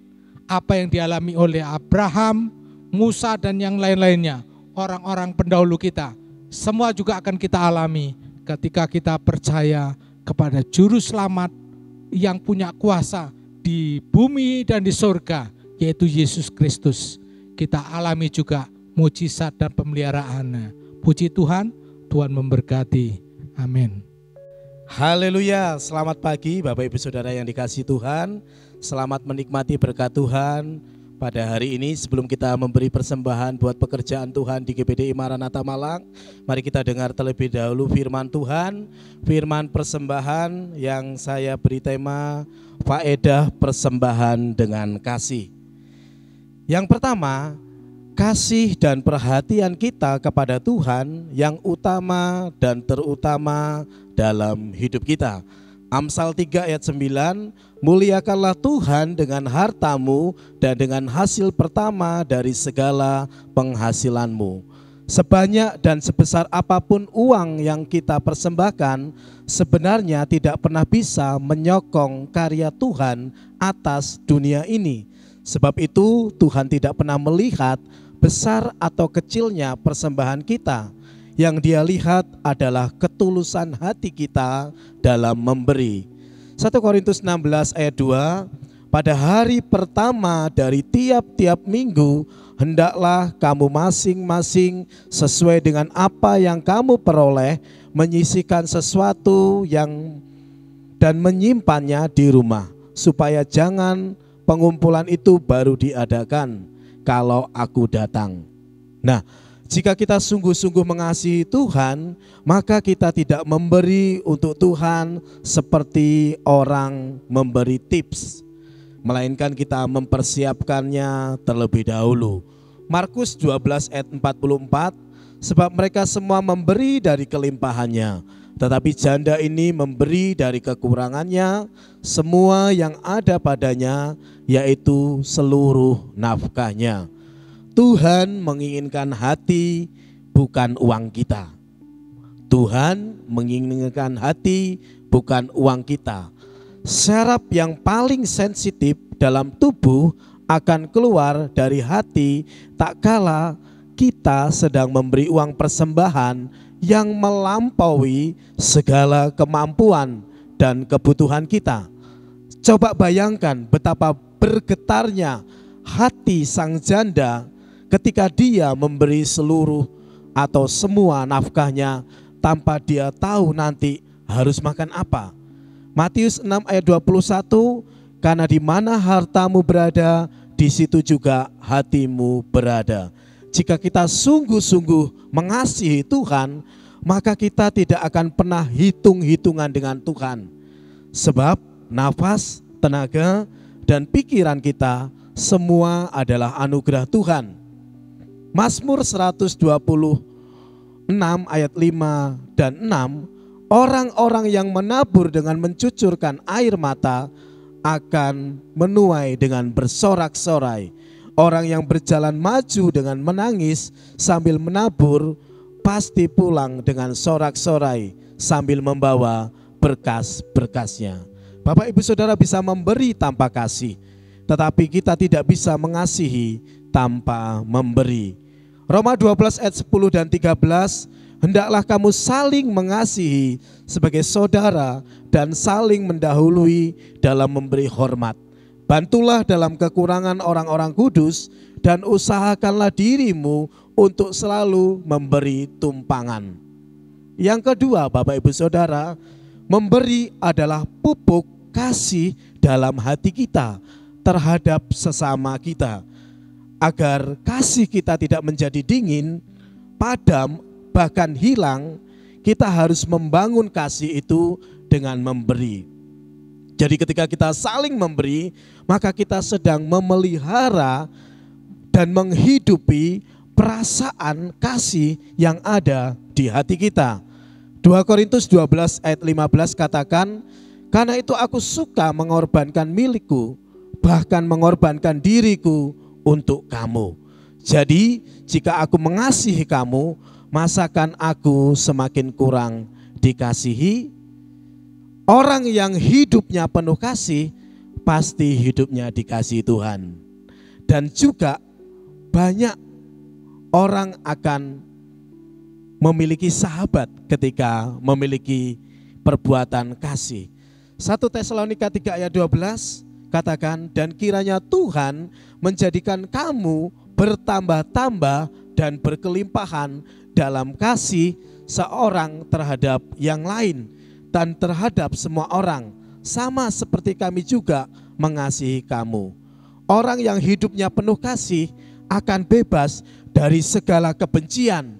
Apa yang dialami oleh Abraham, Musa dan yang lain-lainnya, orang-orang pendahulu kita, semua juga akan kita alami ketika kita percaya kepada Juru Selamat yang punya kuasa di bumi dan di surga, yaitu Yesus Kristus. Kita alami juga mujizat dan pemeliharaannya. Puji Tuhan, Tuhan memberkati. Amin. Haleluya, selamat pagi Bapak Ibu Saudara yang dikasihi Tuhan. Selamat menikmati berkat Tuhan pada hari ini. Sebelum kita memberi persembahan buat pekerjaan Tuhan di GPDI Maranatha Malang, mari kita dengar terlebih dahulu firman Tuhan. Firman persembahan yang saya beri tema faedah persembahan dengan kasih. Yang pertama, kasih dan perhatian kita kepada Tuhan yang utama dan terutama dalam hidup kita. Amsal 3 ayat 9, muliakanlah Tuhan dengan hartamu dan dengan hasil pertama dari segala penghasilanmu. Sebanyak dan sebesar apapun uang yang kita persembahkan, sebenarnya tidak pernah bisa menyokong karya Tuhan atas dunia ini. Sebab itu Tuhan tidak pernah melihat besar atau kecilnya persembahan kita. Yang Dia lihat adalah ketulusan hati kita dalam memberi. 1 Korintus 16 ayat 2, pada hari pertama dari tiap-tiap minggu, hendaklah kamu masing-masing sesuai dengan apa yang kamu peroleh, menyisihkan sesuatu yang dan menyimpannya di rumah, supaya jangan pengumpulan itu baru diadakan kalau aku datang. Nah, jika kita sungguh-sungguh mengasihi Tuhan, maka kita tidak memberi untuk Tuhan seperti orang memberi tips, melainkan kita mempersiapkannya terlebih dahulu. Markus 12 ayat 44, sebab mereka semua memberi dari kelimpahannya, tetapi janda ini memberi dari kekurangannya semua yang ada padanya, yaitu seluruh nafkahnya. Tuhan menginginkan hati, bukan uang kita. Tuhan menginginkan hati, bukan uang kita. Saraf yang paling sensitif dalam tubuh akan keluar dari hati tak kala kita sedang memberi uang persembahan yang melampaui segala kemampuan dan kebutuhan kita. Coba bayangkan betapa bergetarnya hati sang janda ketika dia memberi seluruh atau semua nafkahnya tanpa dia tahu nanti harus makan apa. Matius 6 ayat 21, karena di mana hartamu berada, di situ juga hatimu berada. Jika kita sungguh-sungguh mengasihi Tuhan, maka kita tidak akan pernah hitung-hitungan dengan Tuhan. Sebab nafas, tenaga, dan pikiran kita semua adalah anugerah Tuhan. Mazmur 126 ayat 5 dan 6, orang-orang yang menabur dengan mencucurkan air mata akan menuai dengan bersorak-sorai. Orang yang berjalan maju dengan menangis sambil menabur pasti pulang dengan sorak-sorai sambil membawa berkas-berkasnya. Bapak Ibu Saudara bisa memberi tanpa kasih, tetapi kita tidak bisa mengasihi tanpa memberi. Roma 12 ayat 10 dan 13, hendaklah kamu saling mengasihi sebagai saudara dan saling mendahului dalam memberi hormat. Bantulah dalam kekurangan orang-orang kudus dan usahakanlah dirimu untuk selalu memberi tumpangan. Yang kedua, Bapak Ibu Saudara, memberi adalah pupuk kasih dalam hati kita terhadap sesama kita. Agar kasih kita tidak menjadi dingin, padam, bahkan hilang, kita harus membangun kasih itu dengan memberi. Jadi ketika kita saling memberi, maka kita sedang memelihara dan menghidupi perasaan kasih yang ada di hati kita. 2 Korintus 12 ayat 15 katakan, karena itu aku suka mengorbankan milikku, bahkan mengorbankan diriku untuk kamu. Jadi jika aku mengasihi kamu, masakan aku semakin kurang dikasihi? Orang yang hidupnya penuh kasih, pasti hidupnya dikasihi Tuhan. Dan juga banyak orang akan memiliki sahabat ketika memiliki perbuatan kasih. 1 Tesalonika 3 ayat 12 katakan, dan kiranya Tuhan menjadikan kamu bertambah-tambah dan berkelimpahan dalam kasih seorang terhadap yang lain dan terhadap semua orang, sama seperti kami juga mengasihi kamu. Orang yang hidupnya penuh kasih akan bebas dari segala kebencian,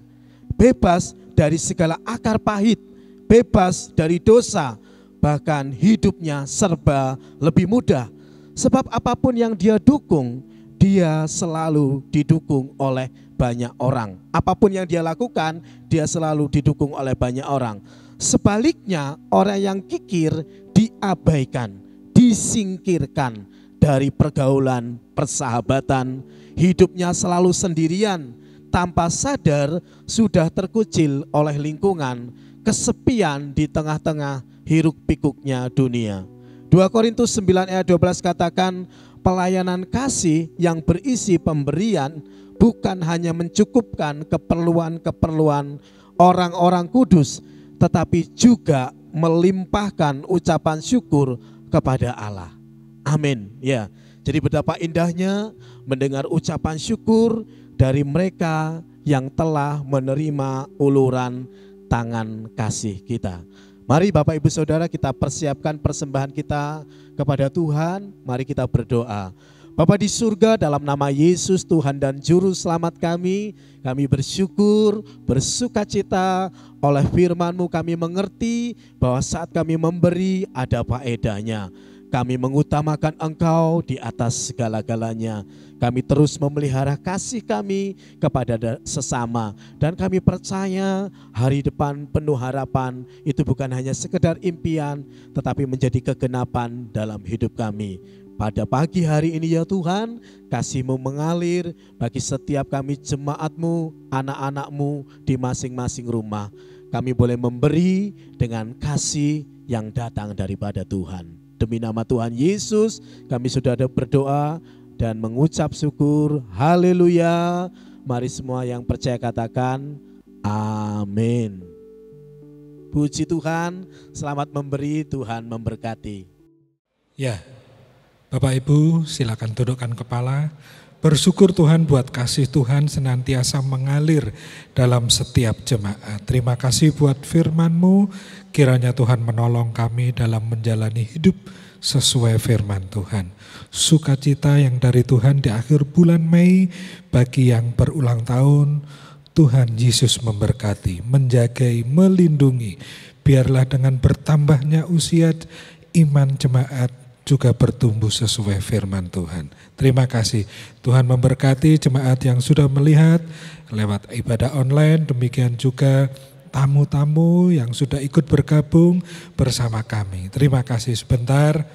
bebas dari segala akar pahit, bebas dari dosa, bahkan hidupnya serba lebih mudah. Sebab apapun yang dia dukung, dia selalu didukung oleh banyak orang. Apapun yang dia lakukan, dia selalu didukung oleh banyak orang. Sebaliknya, orang yang kikir diabaikan, disingkirkan dari pergaulan persahabatan, hidupnya selalu sendirian, tanpa sadar sudah terkucil oleh lingkungan, kesepian di tengah-tengah hiruk pikuknya dunia. 2 Korintus 9 ayat 12 katakan, pelayanan kasih yang berisi pemberian bukan hanya mencukupkan keperluan-keperluan orang-orang kudus, tetapi juga melimpahkan ucapan syukur kepada Allah. Amin. Ya, jadi betapa indahnya mendengar ucapan syukur dari mereka yang telah menerima uluran tangan kasih kita. Mari Bapak Ibu Saudara, kita persiapkan persembahan kita kepada Tuhan. Mari kita berdoa. Bapa di surga, dalam nama Yesus Tuhan dan Juru Selamat kami bersyukur, bersukacita oleh firman-Mu. Kami mengerti bahwa saat kami memberi ada faedahnya. Kami mengutamakan Engkau di atas segala-galanya. Kami terus memelihara kasih kami kepada sesama. Dan kami percaya hari depan penuh harapan itu bukan hanya sekedar impian, tetapi menjadi kegenapan dalam hidup kami. Pada pagi hari ini ya Tuhan, kasih-Mu mengalir bagi setiap kami jemaat-Mu, anak-anak-Mu di masing-masing rumah. Kami boleh memberi dengan kasih yang datang daripada Tuhan. Demi nama Tuhan Yesus kami sudah ada berdoa dan mengucap syukur. Haleluya. Mari semua yang percaya katakan amin. Puji Tuhan, selamat memberi, Tuhan memberkati. Ya, Bapak Ibu silakan dudukkan kepala. Bersyukur Tuhan buat kasih Tuhan senantiasa mengalir dalam setiap jemaat. Terima kasih buat firman-Mu, kiranya Tuhan menolong kami dalam menjalani hidup sesuai firman Tuhan. Sukacita yang dari Tuhan di akhir bulan Mei bagi yang berulang tahun, Tuhan Yesus memberkati, menjagai, melindungi. Biarlah dengan bertambahnya usia iman jemaat juga bertumbuh sesuai firman Tuhan. Terima kasih. Tuhan memberkati jemaat yang sudah melihat lewat ibadah online, demikian juga tamu-tamu yang sudah ikut bergabung bersama kami. Terima kasih. Sebentar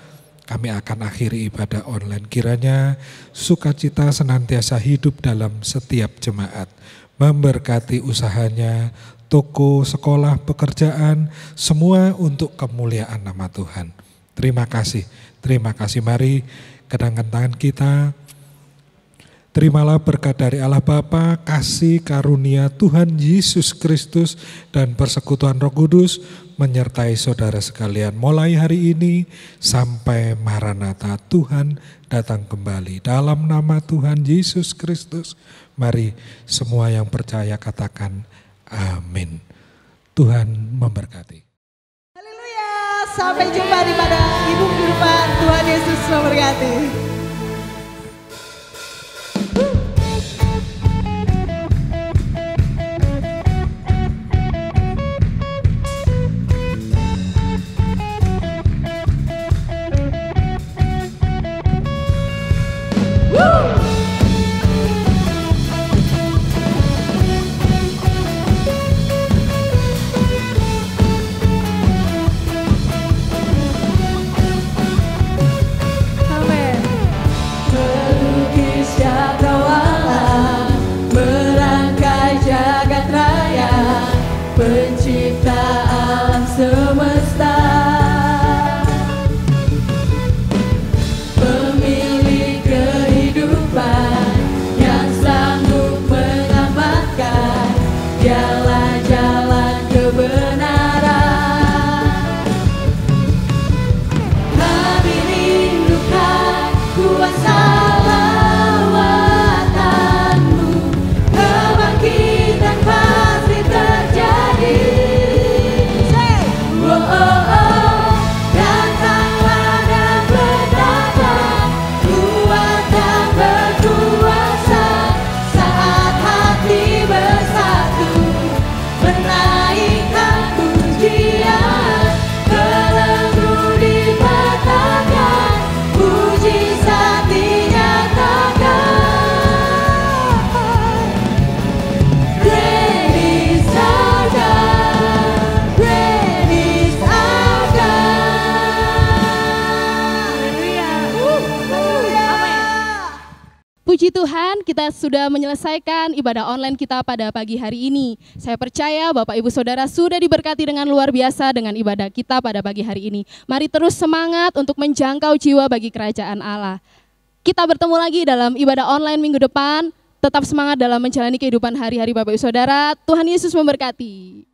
kami akan akhiri ibadah online. Kiranya sukacita senantiasa hidup dalam setiap jemaat. Memberkati usahanya, toko, sekolah, pekerjaan, semua untuk kemuliaan nama Tuhan. Terima kasih. Terima kasih. Mari kedangkan tangan kita. Terimalah berkat dari Allah Bapa, kasih karunia Tuhan Yesus Kristus, dan persekutuan Roh Kudus menyertai saudara sekalian mulai hari ini sampai Maranatha, Tuhan datang kembali. Dalam nama Tuhan Yesus Kristus, mari semua yang percaya katakan amin. Tuhan memberkati. Haleluya, sampai jumpa di pada Ibu kehidupan. Tuhan Yesus memberkati. Pelukis cakrawala, merangkai jagat raya, pencipta alam semesta, pemilik kehidupan yang sanggup menyelamatkan jalan-jalan kebenaran. Kami rindukan kuasa lawatanmu, kebangkitan pasti terjadi. Oh, oh, oh, datanglah dan berdatang, kuat dan berkuasa, saat hati bersatu, menaikkan pujian, belenggu dipatahkan, mujizat dinyatakan. Great is our God, great is our God. Puji Tuhan, kita sudah menyelesaikan ibadah online kita pada pagi hari ini. Saya percaya Bapak Ibu Saudara sudah diberkati dengan luar biasa dengan ibadah kita pada pagi hari ini. Mari terus semangat untuk menjangkau jiwa bagi kerajaan Allah. Kita bertemu lagi dalam ibadah online minggu depan. Tetap semangat dalam menjalani kehidupan hari-hari Bapak Ibu Saudara. Tuhan Yesus memberkati.